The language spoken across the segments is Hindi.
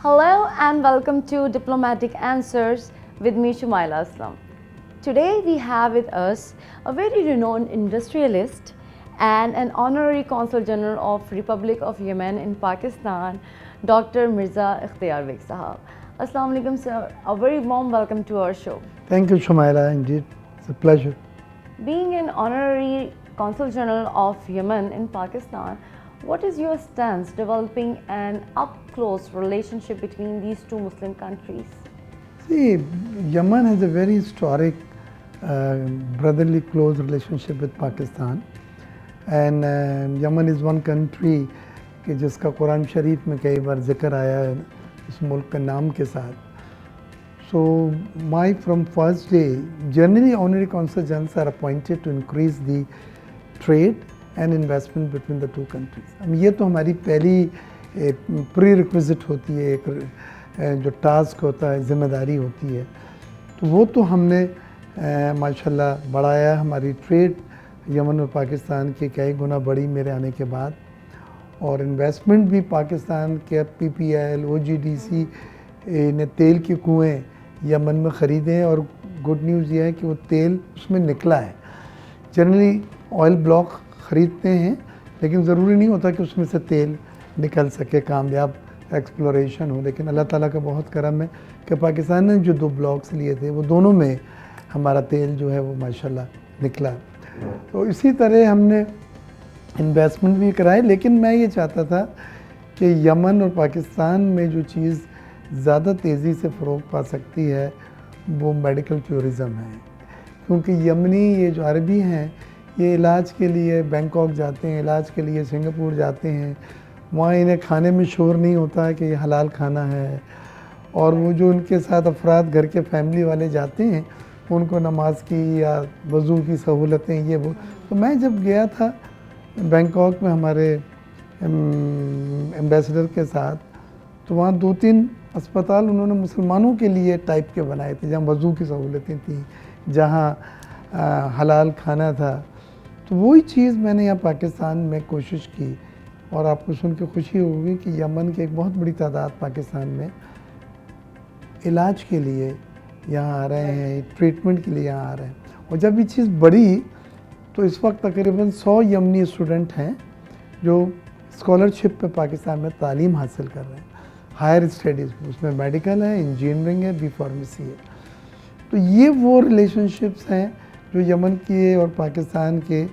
Hello and welcome to Diplomatic Answers with me, Shumaila Aslam. Today we have with us a very renowned industrialist and an honorary Consul General of Republic of Yemen in Pakistan, Dr. Mirza Ikhtiyar Beg Sahab. Assalamu alaikum sir, a very warm welcome to our show. Thank you, Shumaila. Indeed, it's a pleasure. Being an honorary Consul General of Yemen in Pakistan, what is your stance developing an up-close relationship between these two Muslim countries? See, Yemen has a very historic brotherly close relationship with Pakistan, and Yemen is one country कि जिसका कुरान शरीफ में कई बार जिक्र आया है इस मुल्क के नाम के साथ. So my from first day, generally honorary consul generals are appointed to increase the trade and investment between the two countries. अब ये तो हमारी पहली प्री रिक्विजिट होती है, एक जो टास्क होता है, जिम्मेदारी होती है. तो वो तो हमने माशाल्लाह बढ़ाया. हमारी ट्रेड यमन और पाकिस्तान की कई गुना बढ़ी मेरे आने के बाद, और इन्वेस्टमेंट भी पाकिस्तान के PPL, OGDC ने तेल के कुएँ यमन में ख़रीदे हैं, और गुड न्यूज़ ये है कि वो तेल उसमें निकला है. जनरली ऑयल ब्लॉक ख़रीदते हैं, लेकिन ज़रूरी नहीं होता कि उसमें से तेल निकल सके, कामयाब एक्सप्लोरेशन हो. लेकिन अल्लाह ताला का बहुत करम है कि पाकिस्तान ने जो 2 ब्लॉक्स लिए थे वो दोनों में हमारा तेल जो है वो माशाल्लाह निकला. तो इसी तरह हमने इन्वेस्टमेंट भी कराए. लेकिन मैं ये चाहता था कि यमन और पाकिस्तान में जो चीज़ ज़्यादा तेज़ी से फ़रोग़ पा सकती है वो मेडिकल टूरिज़म है, क्योंकि यमनी ये जो अरबी हैं ये इलाज के लिए बैंकॉक जाते हैं, इलाज के लिए सिंगापुर जाते हैं. वहाँ इन्हें खाने में शोर नहीं होता है कि ये हलाल खाना है, और वो जो उनके साथ अफराद घर के फैमिली वाले जाते हैं उनको नमाज की या वज़ू की सहूलतें ये वो. तो मैं जब गया था बैंकॉक में हमारे एम्बेसडर के साथ, तो वहाँ 2-3 अस्पताल उन्होंने मुसलमानों के लिए टाइप के बनाए थे, जहाँ वज़ू की सहूलतें थी, जहाँ हलाल खाना था. तो वही चीज़ मैंने यहाँ पाकिस्तान में कोशिश की, और आपको सुन के खुशी होगी कि यमन की एक बहुत बड़ी तादाद पाकिस्तान में इलाज के लिए यहाँ आ रहे हैं, ट्रीटमेंट के लिए यहाँ आ रहे हैं. और जब ये चीज़ बढ़ी तो इस वक्त तकरीबन 100 यमनी स्टूडेंट हैं जो स्कॉलरशिप पे पाकिस्तान में तालीम हासिल कर रहे हैं, हायर स्टडीज़. उसमें मेडिकल है, इंजीनियरिंग है, B.Pharmacy है. तो ये वो रिलेशनशिप्स हैं जो यमन के और पाकिस्तान के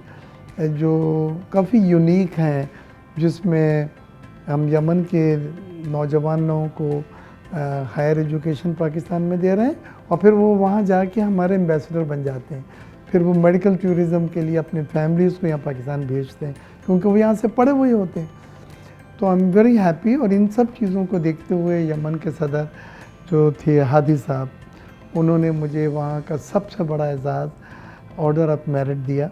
जो काफ़ी यूनिक हैं, जिसमें हम यमन के नौजवानों को हायर एजुकेशन पाकिस्तान में दे रहे हैं, और फिर वो वहाँ जाके हमारे एम्बेसडर बन जाते हैं. फिर वो मेडिकल टूरिज़म के लिए अपनी फैमिलीज़ को यहाँ पाकिस्तान भेजते हैं, क्योंकि वो यहाँ से पढ़े हुए होते हैं. तो आई एम वेरी हैप्पी. और इन सब चीज़ों को देखते हुए यमन के सदर जो थे हादी साहब, उन्होंने मुझे वहाँ का सबसे बड़ा एजाज़ ऑर्डर ऑफ मेरिट दिया.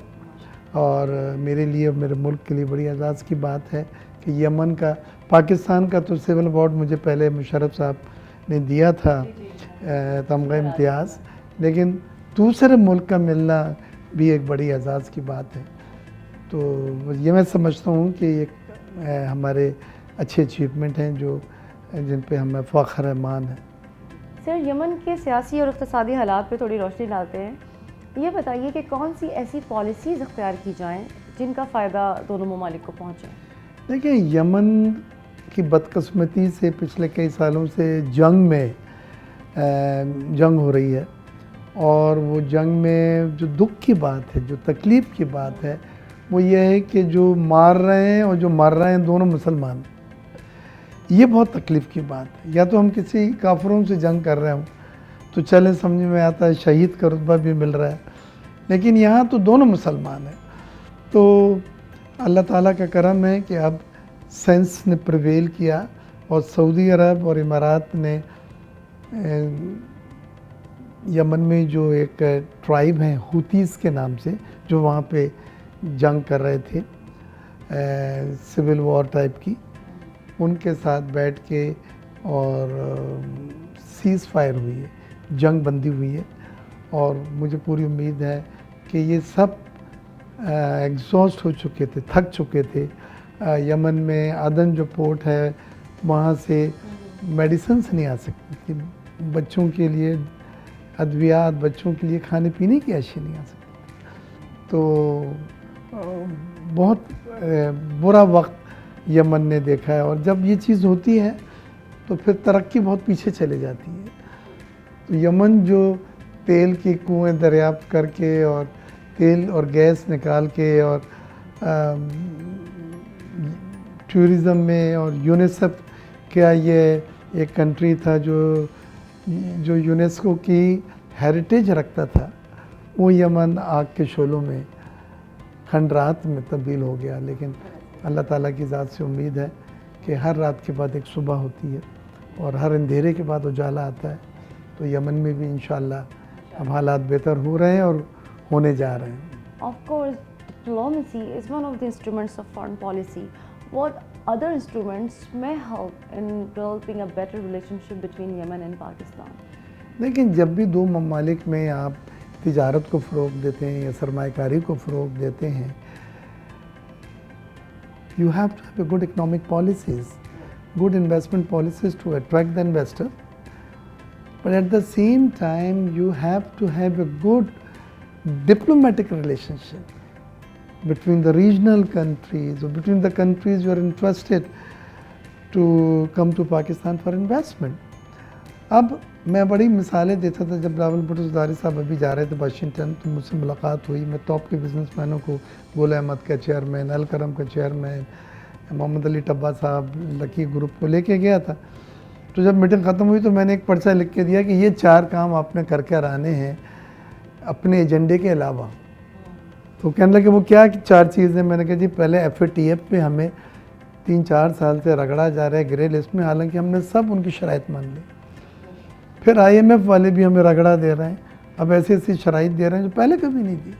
और मेरे लिए, मेरे मुल्क के लिए बड़ी एजाज़ की बात है कि यमन का, पाकिस्तान का तो सिविल अवार्ड मुझे पहले मुशर्रफ साहब ने दिया था, तमगा इम्तियाज़, लेकिन दूसरे मुल्क का मिलना भी एक बड़ी एजाज़ की बात है. तो ये मैं समझता हूँ कि एक हमारे अच्छे अचीवमेंट हैं जो जिन पे हमें फ़ख्र मान है. सर, यमन के सियासी और इक़्तिसादी हालात पे थोड़ी रोशनी डालते हैं. ये बताइए कि कौन सी ऐसी पॉलिसीज़ इख्तियार की जाएं जिनका फ़ायदा दोनों ममालिक को पहुँचे? देखिए, यमन की बदकिस्मती से पिछले कई सालों से जंग हो रही है, और वो जंग में जो दुख की बात है, जो तकलीफ़ की बात है, वो ये है कि जो मार रहे हैं और जो मर रहे हैं दोनों मुसलमान. ये बहुत तकलीफ़ की बात है. या तो हम किसी काफिरों से जंग कर रहे हों तो चले, समझ में आता है, शहीद का रुतबा भी मिल रहा है, लेकिन यहाँ तो दोनों मुसलमान हैं. तो अल्लाह ताला का करम है कि अब साइंस ने प्रिवेल किया, और सऊदी अरब और इमारात ने यमन में जो एक ट्राइब हैं हुतीज़ के नाम से, जो वहाँ पे जंग कर रहे थे, सिविल वॉर टाइप की, उनके साथ बैठ के और सीज़ फायर हुई है, जंग बंदी हुई है. और मुझे पूरी उम्मीद है कि ये सब एग्जॉस्ट हो चुके थे, थक चुके थे. यमन में अदन जो पोर्ट है, वहाँ से मेडिसिन्स नहीं आ सकती कि बच्चों के लिए अद्वियात, बच्चों के लिए खाने पीने की अशिया नहीं आ सकती। तो बहुत बुरा वक्त यमन ने देखा है, और जब ये चीज़ होती है तो फिर तरक्की बहुत पीछे चले जाती है। तो यमन जो तेल के कुएं दरियाफ्त करके और तेल और गैस निकाल के और टूरिज़म में, और यूनिसेफ का ये एक कंट्री था जो यूनेस्को की हेरिटेज रखता था, वो यमन आग के शोलों में खंडरात में तब्दील हो गया। लेकिन अल्लाह ताला की ज़ात से उम्मीद है कि हर रात के बाद एक सुबह होती है और हर अंधेरे के बाद उजाला आता है। तो यमन में भी इंशाअल्लाह अब हालात बेहतर हो रहे हैं और होने जा रहे हैं। Of course, diplomacy is one of the instruments of foreign policy. What other instruments may help in developing a better relationship between Yemen and Pakistan? लेकिन जब भी दो ममालिक में आप तिजारत को फ़रोग़ देते हैं या सरमायाकारी को फ़रोग़ देते हैं, you have to have a good economic policies, good investment policies to attract the investor. But at the same time, you have to have a good diplomatic relationship between the regional countries or between the countries you are interested to come to Pakistan for investment. अब मैं बड़ी मिसालें देता था। जब रावल भुट्टो ज़रदारी साहब अभी जा रहे थे वाशिंगटन, तो मुझसे मुलाकात हुई। मैं टॉप के बिजनेसमैनों को, गुल अहमद का चेयरमैन, अलकरम का चेयरमैन, मोहम्मद अली टब्बा साहब, लकी ग्रुप को लेके गया था। तो जब मीटिंग ख़त्म हुई तो मैंने एक पर्चा लिख के दिया कि ये 4 काम आपने करके आने हैं अपने एजेंडे के अलावा। तो कहने लगे वो क्या 4 चीज़ें। मैंने कहा जी, पहले FATF पे हमें 3-4 साल से रगड़ा जा रहा है ग्रे लिस्ट में, हालांकि हमने सब उनकी शराइत मान ली। फिर IMF वाले भी हमें रगड़ा दे रहे हैं, अब ऐसी ऐसी शराइत दे रहे हैं जो पहले कभी नहीं दी,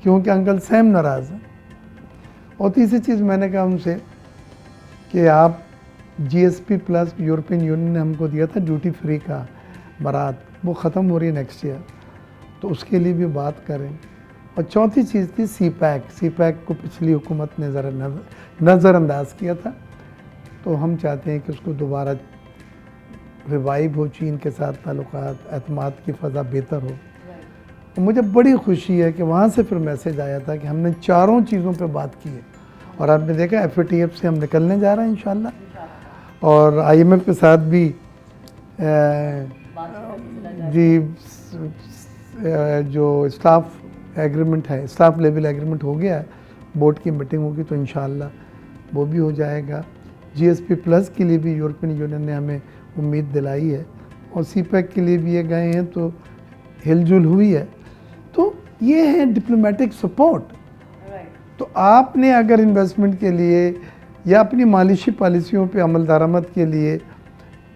क्योंकि अंकल सैम नाराज़ हैं। और तीसरी चीज़ मैंने कहा उनसे कि आप GSP प्लस यूरोपियन यूनियन ने हमको दिया था ड्यूटी फ्री का बरात, वो ख़त्म हो रही है नेक्स्ट ईयर, तो उसके लिए भी बात करें। और चौथी चीज़ थी CPEC को पिछली हुकूमत ने ज़रा नज़रअंदाज किया था, तो हम चाहते हैं कि उसको दोबारा रिवाइव हो, चीन के साथ ताल्लुकात, एतमाद की फ़ज़ा बेहतर हो। तो मुझे बड़ी खुशी है कि वहाँ से फिर मैसेज आया था कि हमने 4 चीज़ों पे बात की है, और आपने देखा FATF से हम निकलने जा रहे हैं इंशाल्लाह, और IMF के साथ भी जो स्टाफ एग्रीमेंट है, स्टाफ लेवल एग्रीमेंट हो गया है, बोर्ड की मीटिंग होगी तो इंशाल्लाह वो भी हो जाएगा। GSP प्लस के लिए भी यूरोपियन यूनियन ने हमें उम्मीद दिलाई है, और CPEC के लिए भी ये गए हैं तो हिलजुल हुई है। तो ये है डिप्लोमेटिक सपोर्ट। तो आपने अगर इन्वेस्टमेंट के लिए या अपनी मालिशी पॉलिसियों पे अमल दरामद के लिए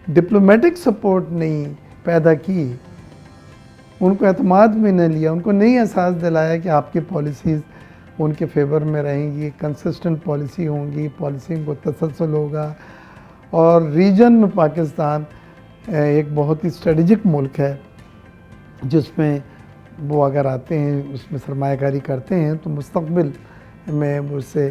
डिप्लोमेटिक सपोर्ट नहीं पैदा की, उनको एतमाद में न लिया, उनको नहीं एहसास दिलाया कि आपकी पॉलिसीज़ उनके फेवर में रहेंगी, कंसिस्टेंट पॉलिसी होंगी, पॉलिसी को तसलसल होगा। और रीजन में पाकिस्तान एक बहुत ही स्ट्रेटजिक मुल्क है, जिसमें वो अगर आते हैं, उसमें सरमायाकारी करते हैं तो मुस्तक़बिल में उससे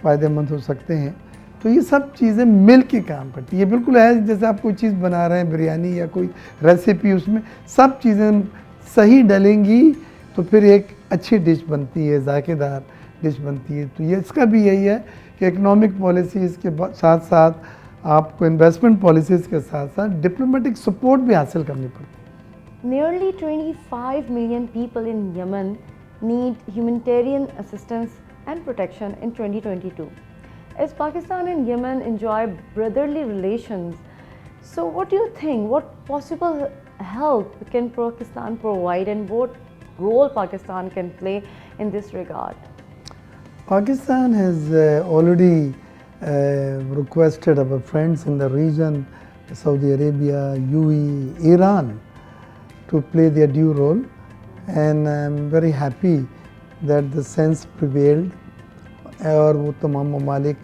फ़ायदेमंद हो सकते हैं। तो ये सब चीज़ें मिल के काम करती है। बिल्कुल है जैसे आप कोई चीज़ बना रहे हैं, बिरयानी या कोई रेसिपी, उसमें सब चीज़ें सही डलेंगी तो फिर एक अच्छी डिश बनती है, जायकेदार डिश बनती है। तो ये इसका भी यही है कि इकनॉमिक पॉलिसीज़ के साथ साथ आपको इन्वेस्टमेंट पॉलिसीज़ के साथ साथ डिप्लोमेटिक सपोर्ट भी हासिल करनी पड़ती है। Nearly 25 million people in Yemen need humanitarian assistance and protection in 2022. As Pakistan and Yemen enjoy brotherly relations, so what do you think? What possible help can Pakistan provide, and what role Pakistan can play in this regard? Pakistan has already requested our friends in the region, Saudi Arabia, UAE, Iran, to play their due role, and I'm very happy that the sense prevailed, और वो तमाम ममालिक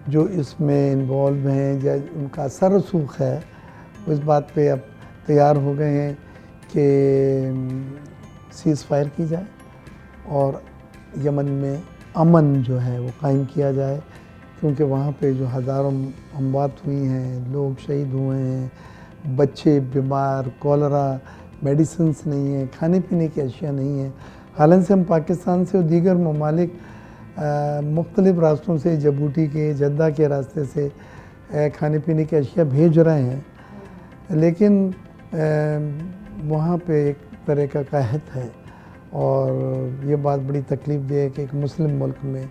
जो इसमें इन्वॉल्व हैं या उनका असर रसूख है, वो इस बात पे अब तैयार हो गए हैं कि सीज़ फायर की जाए और यमन में अमन जो है वो कायम किया जाए। क्योंकि वहाँ पे जो हज़ारों अमवात हुई हैं, लोग शहीद हुए हैं, बच्चे बीमार, कॉलरा, मेडिसिन्स नहीं है, खाने पीने की अशिया नहीं है। हालांकि हम पाकिस्तान से और दीगर ममालिक मुख्तलिफ़ रास्तों से, जबूती के, जद्दा के रास्ते से खाने पीने की अशिया भेज रहे हैं, लेकिन वहाँ पे एक तरह का कहत है और ये बात बड़ी तकलीफ़ दे है कि एक मुस्लिम मुल्क में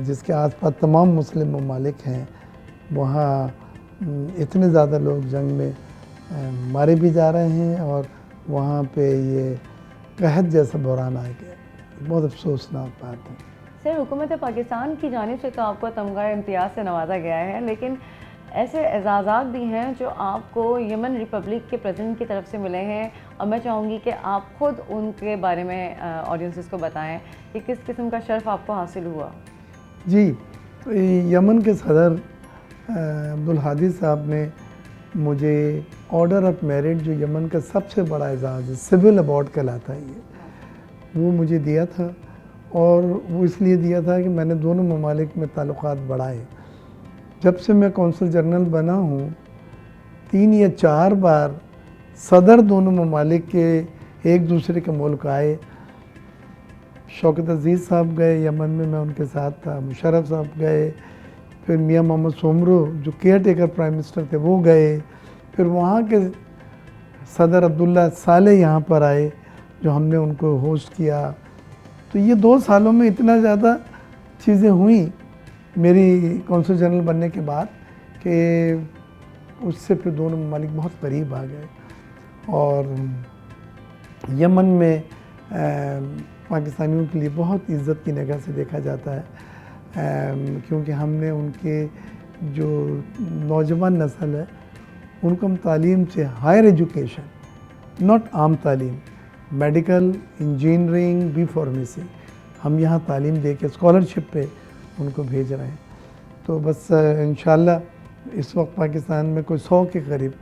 जिसके आसपास तमाम मुस्लिम ममालिक हैं, वहाँ इतने ज़्यादा लोग जंग में मारे भी जा रहे हैं और वहाँ पे ये कहत जैसा बहरान आ गया। बहुत अफसोसनाक बात है। सर, हुकूमत पाकिस्तान की जानिब से तो आपको तमगा इम्तियाज़ से नवाजा गया है, लेकिन ऐसे एजाज़ात भी हैं जो आपको यमन रिपब्लिक के प्रेसिडेंट की तरफ से मिले हैं, और मैं चाहूँगी कि आप खुद उनके बारे में ऑडियंसेस को बताएं कि किस किस्म का शर्फ आपको हासिल हुआ। जी, तो यमन के सदर अब्दुल हादी साहब ने मुझे ऑर्डर ऑफ मेरिट, जो यमन का सबसे बड़ा एजाज़ है, सिविल अवार्ड कहलाता है ये, वो मुझे दिया था। और वो इसलिए दिया था कि मैंने दोनों ममालिक में ताल्लुक़ात बढ़ाए। जब से मैं कौंसल जनरल बना हूँ, 3 या 4 बार सदर दोनों ममालिक के एक दूसरे के मुल्क आए। शौकत अज़ीज़ साहब गए यमन में, मैं उनके साथ था। मुशर्रफ साहब गए, फिर मियाँ मोहम्मद सोमरो जो केयर टेकर प्राइम मिनिस्टर थे वो गए, फिर वहाँ के सदर अब्दुल्ला सालेह यहाँ पर आए, जो हमने उनको होस्ट किया। तो ये 2 सालों में इतना ज़्यादा चीज़ें हुई मेरी कौंसल जनरल बनने के बाद कि उससे फिर दोनों ममालिक बहुत करीब आ गए। और यमन में पाकिस्तानियों के लिए बहुत इज़्ज़त की निगाह से देखा जाता है, क्योंकि हमने उनके जो नौजवान नस्ल है उनको हम तालीम से, हायर एजुकेशन, नॉट आम तालीम, मेडिकल, इंजीनियरिंग, बी फार्मेसी, हम यहाँ तालीम दे के स्कॉलरशिप पे उनको भेज रहे हैं। तो बस इंशाल्लाह इस वक्त पाकिस्तान में कोई 100 के करीब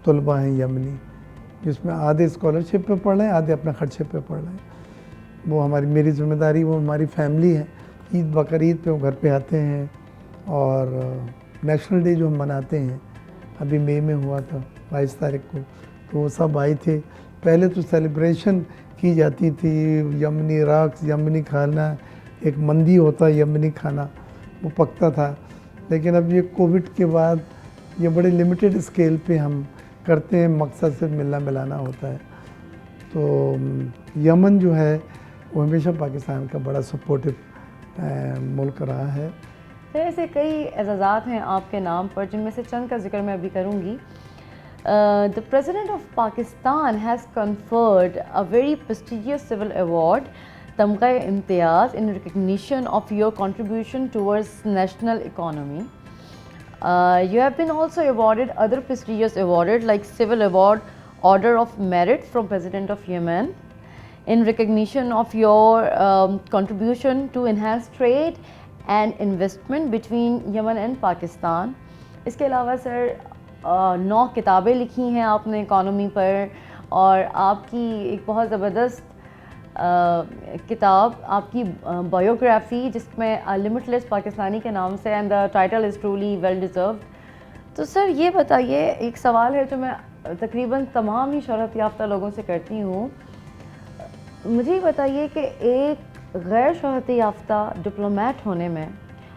तलबा हैं यमनी, जिसमें आधे स्कॉलरशिप पे पढ़ रहे हैं, आधे अपने खर्चे पे पढ़ रहे हैं। वो मेरी ज़िम्मेदारी, वो हमारी फैमिली है। ईद बकरीद पे वो घर पे आते हैं, और नेशनल डे जो हम मनाते हैं, अभी मई में हुआ था 22 तारीख को, तो वो सब आए थे। पहले तो सेलिब्रेशन की जाती थी, यमनी रक्स, यमनी खाना, एक मंदी होता है यमनी खाना, वो पकता था। लेकिन अब ये कोविड के बाद ये बड़े लिमिटेड स्केल पे हम करते हैं, मकसद से मिलना मिलाना होता है। तो यमन जो है वो हमेशा पाकिस्तान का बड़ा सपोर्टिव मुल्क रहा है। तो ऐसे कई एजाज़ात हैं आपके नाम पर, जिनमें से चंद का जिक्र मैं अभी करूँगी। The President of Pakistan has conferred a very prestigious civil award, Tamga-e-Imtiyaz, in recognition of your contribution towards national economy. You have been also awarded other prestigious awards like Civil Award, Order of Merit from President of Yemen, in recognition of your contribution to enhance trade and investment between Yemen and Pakistan. इसके अलावा सर 9 किताबें लिखी हैं आपने इकॉनमी पर, और आपकी एक बहुत ज़बरदस्त किताब, आपकी बायोग्राफी, जिसमें लिमिटलेस पाकिस्तानी के नाम से, and the title is truly well deserved. तो सर ये बताइए, एक सवाल है जो मैं तकरीबन तमाम ही शोहरत याफ्ता लोगों से करती हूँ, मुझे बताइए कि एक गैर शोहरत याफ्ता डिप्लोमेट होने में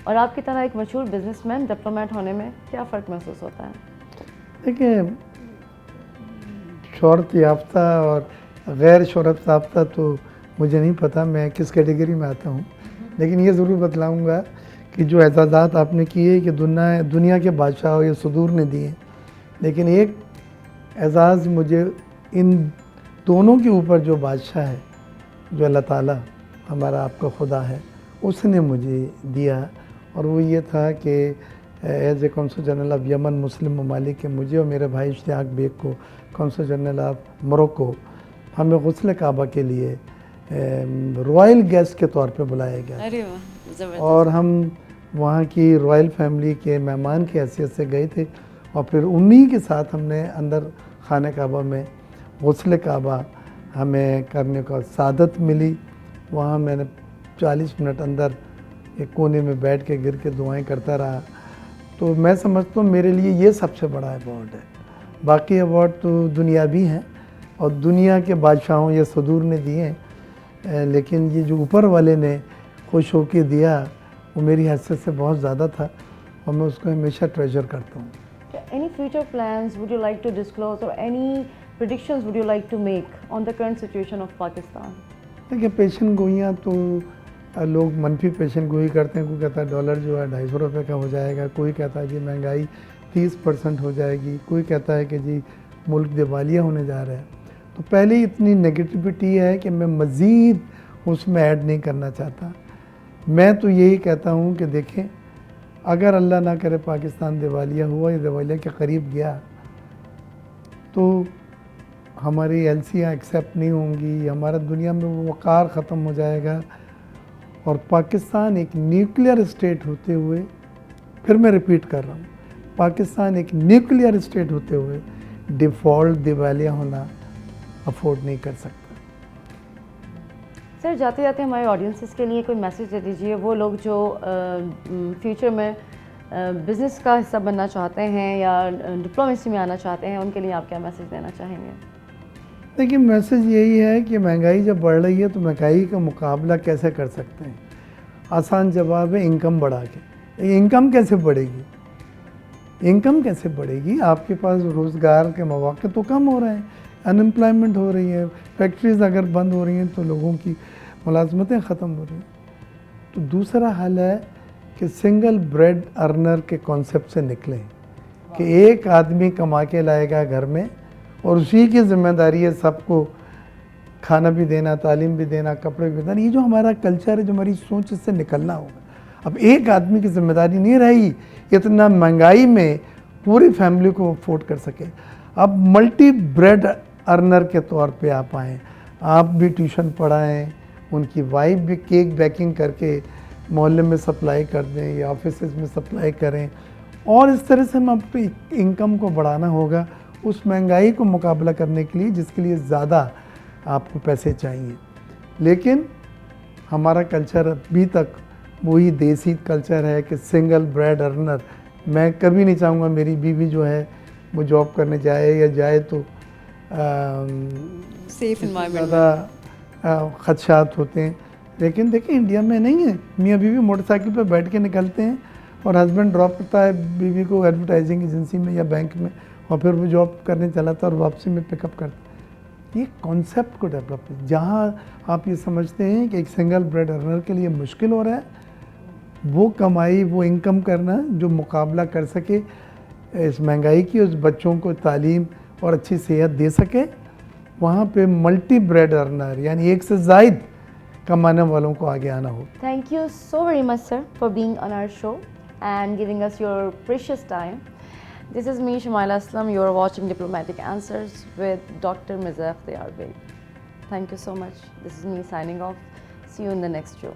और आपकी तरह एक मशहूर बिजनेसमैन डिप्लोमेट होने में क्या फ़र्क महसूस होता है? देखिए, शोहरत याफ्ता और गैर शोहरत याफ्ता तो मुझे नहीं पता मैं किस कैटेगरी में आता हूँ, लेकिन ये ज़रूर बतलाऊँगा कि जो एजाज़ात आपने किए कि दुनिया के बादशाह ये सुदूर ने दिए, लेकिन एक एजाज़ मुझे इन दोनों के ऊपर जो बादशाह है, जो अल्लाह ताला हमारा आपका खुदा है, उसने मुझे दिया, और वो ये था कि as a consul general of Yemen मुस्लिम ममालिक के मुझे और मेरे भाई इश्तियाक बेग को कौंसल जनरल ऑफ मोरक्को हमें गुस्ल काबा के लिए रॉयल गेस्ट के तौर पे बुलाया गया। अरे वाह, और हम वहाँ की रॉयल फैमिली के मेहमान की हैसियत से गए थे, और फिर उन्हीं के साथ हमने अंदर खाने काबा में गुस्ल काबा हमें करने का सादत मिली। वहाँ मैंने 40 मिनट अंदर एक कोने में बैठ के गिर के दुआएं करता रहा। तो मैं समझता हूँ मेरे लिए ये सबसे बड़ा अवार्ड है। बाकी अवार्ड तो दुनियावी हैं और दुनिया के बादशाहों या सदूर ने दिए हैं, लेकिन ये जो ऊपर वाले ने खुश होके दिया वो मेरी हैसियत से बहुत ज़्यादा था और मैं उसको हमेशा ट्रेजर करता हूँ। Any future plans would you like to disclose or any predictions would you like to make on the current situation of Pakistan? देखिए पेशन गोइयाँ तो लोग मनफी पेशन गोई करते हैं। कोई कहता है डॉलर जो है 250 रुपये का हो जाएगा, कोई कहता है जी महंगाई 30% हो जाएगी, कोई कहता है कि जी मुल्क दिवालिया होने जा रहा है। तो पहले इतनी नेगेटिविटी है कि मैं मज़ीद उसमें ऐड नहीं करना चाहता। मैं तो यही कहता हूँ कि देखें, अगर अल्लाह ना करे पाकिस्तान दिवालिया हुआ या दिवालिया के करीब गया तो हमारी एलसियाँ एक्सेप्ट नहीं होंगी, हमारा दुनिया में वो वक़ार ख़त्म हो जाएगा और पाकिस्तान एक न्यूक्लियर स्टेट होते हुए, फिर मैं रिपीट कर रहा हूँ, पाकिस्तान एक न्यूक्लियर स्टेट होते हुए डिफ़ॉल्ट दिवालिया होना अफोर्ड नहीं कर सकता। सर जाते जाते हमारे ऑडियंसेस के लिए कोई मैसेज दे दीजिए, वो लोग जो फ्यूचर में बिज़नेस का हिस्सा बनना चाहते हैं या डिप्लोमेसी में आना चाहते हैं, उनके लिए आप क्या मैसेज देना चाहेंगे? देखिए मैसेज यही है कि महंगाई जब बढ़ रही है तो महंगाई का मुकाबला कैसे कर सकते हैं। आसान जवाब है इनकम बढ़ा के। इनकम कैसे बढ़ेगी? इनकम कैसे बढ़ेगी? आपके पास रोज़गार के मौके तो कम हो रहे हैं, अनएम्प्लॉयमेंट हो रही है, फैक्ट्रीज अगर बंद हो रही हैं तो लोगों की मुलाजमतें ख़त्म हो रही हैं। तो दूसरा हल है कि सिंगल ब्रेड अर्नर के कॉन्सेप्ट से निकलें कि एक आदमी कमा के लाएगा घर में और उसी की जिम्मेदारी है सबको खाना भी देना, तालीम भी देना, कपड़े भी देना। ये जो हमारा कल्चर है, जो हमारी सोच, इससे निकलना होगा। अब एक आदमी की जिम्मेदारी नहीं रही इतना महंगाई में पूरी फैमिली को अफोर्ड कर सके। अब मल्टी ब्रेड अर्नर के तौर पे आप आएँ, आप भी ट्यूशन पढ़ाएँ, उनकी वाइफ भी केक बेकिंग करके मोहल्ले में सप्लाई कर दें या ऑफिसेज में सप्लाई करें और इस तरह से हम अपनी इनकम को बढ़ाना होगा उस महंगाई को मुकाबला करने के लिए जिसके लिए ज़्यादा आपको पैसे चाहिए। लेकिन हमारा कल्चर अभी तक वही देसी कल्चर है कि सिंगल ब्रेड अर्नर। मैं कभी नहीं चाहूँगा मेरी बीवी जो है वो जॉब करने जाए या जाए तो सेफ एनवायरनमेंट ज़्यादा खदशात होते हैं। लेकिन देखिए इंडिया में नहीं है, मियाँ बीवी मोटरसाइकिल पर बैठ के निकलते हैं और हस्बैंड ड्रॉप करता है बीवी को एडवर्टाइजिंग एजेंसी में या बैंक में और फिर वो जॉब करने चला था और वापसी में पिकअप करता। ये कॉन्सेप्ट को डेवलप है जहाँ आप ये समझते हैं कि एक सिंगल ब्रेड अर्नर के लिए मुश्किल हो रहा है वो कमाई, वो इनकम करना जो मुकाबला कर सके इस महंगाई की, उस बच्चों को तालीम और अच्छी सेहत दे सके। वहाँ पे मल्टी ब्रेड अर्नर यानी एक से ज़ायद कमाने वालों को आगे आना हो। Thank you so very much, sir, for being on our show and giving us your precious time. This is me, Shumaila Aslam. You are watching Diplomatic Answers with Dr. Mizaf Diyar Beg. Thank you so much. This is me signing off. See you in the next show.